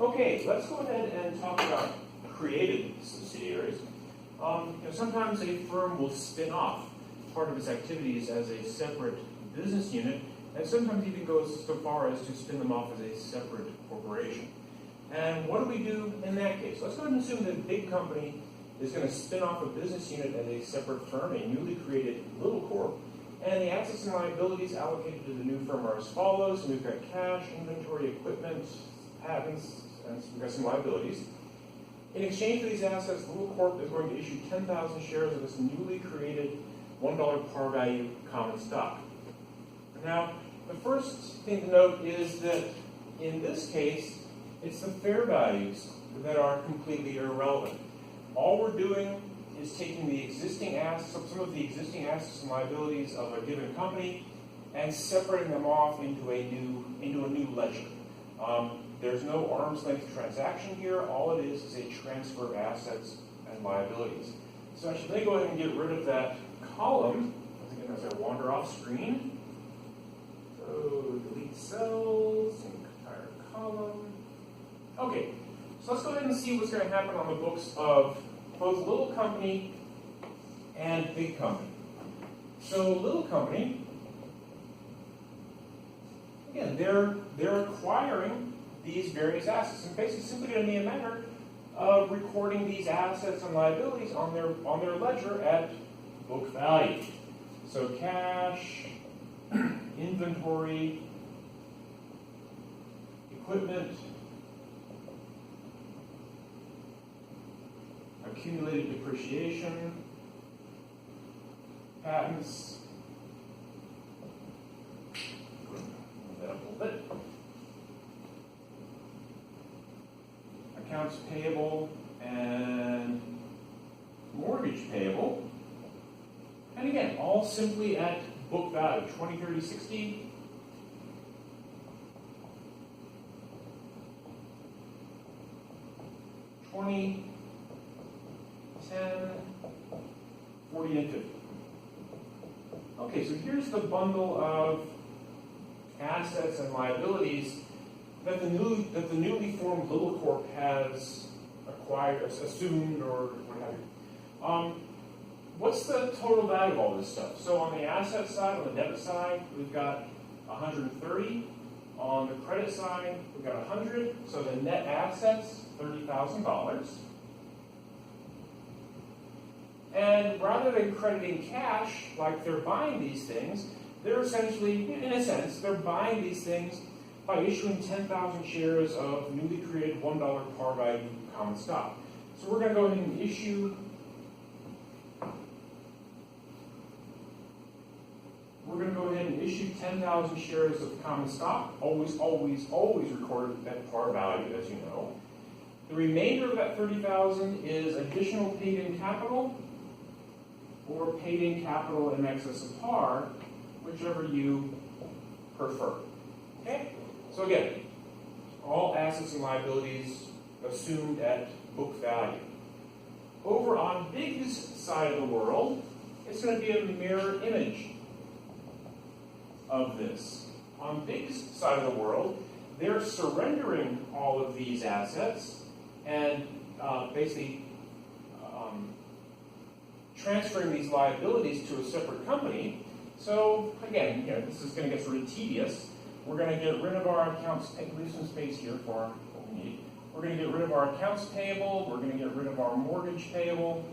Okay, let's go ahead and talk about created subsidiaries. Sometimes a firm will spin off part of its activities as a separate business unit, and sometimes even goes so far as to spin them off as a separate corporation. And what do we do in that case? Let's go ahead and assume that a big company is going to spin off a business unit as a separate firm, a newly created little corp, and the assets and liabilities allocated to the new firm are as follows. We've got cash, inventory, equipment, patents, and we've got some liabilities. In exchange for these assets, the little corp is going to issue 10,000 shares of its newly created $1 par value common stock. Now, the first thing to note is that in this case, it's the fair values that are completely irrelevant. All we're doing is taking the existing assets, some of the existing assets and liabilities of a given company, and separating them off into a new ledger. There's no arm's length transaction here. All it is a transfer of assets and liabilities. So actually, let me go ahead and get rid of that column. Once again, as I wander off screen. So delete cells, entire column. Okay, so let's go ahead and see what's going to happen on the books of both little company and big company. So little company, again, they're acquiring these various assets, and basically simply going to be a matter of recording these assets and liabilities on their ledger at book value. So cash, inventory, equipment, accumulated depreciation, patents, move that up a little bit, accounts payable and mortgage payable, and again, all simply at book value, 20, 30, 60, 20, 10, 40, and 50. Okay, so here's the bundle of assets and liabilities that the newly formed little corp has acquired, assumed, or what have you. What's the total value of all this stuff? So on the asset side, on the debit side, we've got 130. On the credit side, we've got 100. So the net assets, $30,000. And rather than crediting cash like they're buying these things, they're essentially, in a sense, they're buying these things by issuing 10,000 shares of newly created $1 par value common stock. So we're going to go ahead and issue 10,000 shares of common stock, always recorded at par value, as you know. The remainder of that 30,000 is additional paid-in capital or paid-in capital in excess of par, whichever you prefer. Okay? So again, all assets and liabilities assumed at book value. Over on Big's side of the world, it's going to be a mirror image of this. On Big's side of the world, they're surrendering all of these assets and basically transferring these liabilities to a separate company. So again, this is going to get sort of tedious. We're going to get rid of our accounts, leave some space here for what we need. We're going to get rid of our accounts payable. We're going to get rid of our mortgage payable.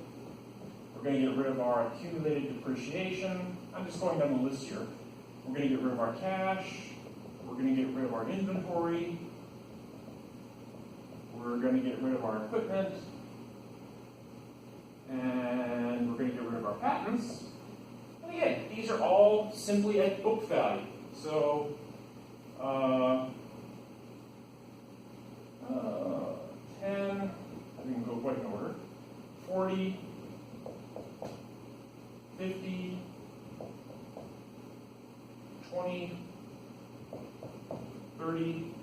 We're going to get rid of our accumulated depreciation. I'm just going down the list here. We're going to get rid of our cash. We're going to get rid of our inventory. We're going to get rid of our equipment. And we're going to get rid of our patents. And again, these are all simply at book value. So, 10, we can go quite in order, 40, 50, 20, 30,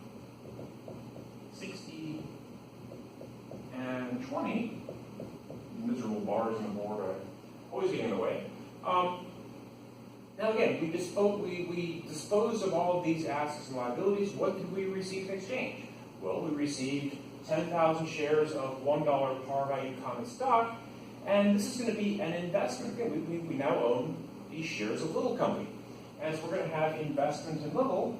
60, and 20. Miserable bars on the board are always getting in the way. Now again, we disposed of all of these assets and liabilities. What did we receive in exchange? Well, we received 10,000 shares of $1 par value common stock, and this is going to be an investment. Again, we now own these shares of Little Company. And so we're going to have investment in Little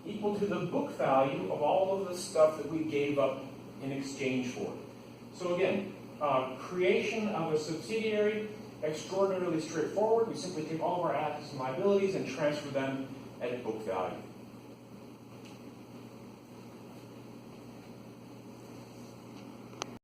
equal to the book value of all of the stuff that we gave up in exchange for it. So again, creation of a subsidiary, extraordinarily straightforward. We simply take all of our assets and liabilities and transfer them at book value.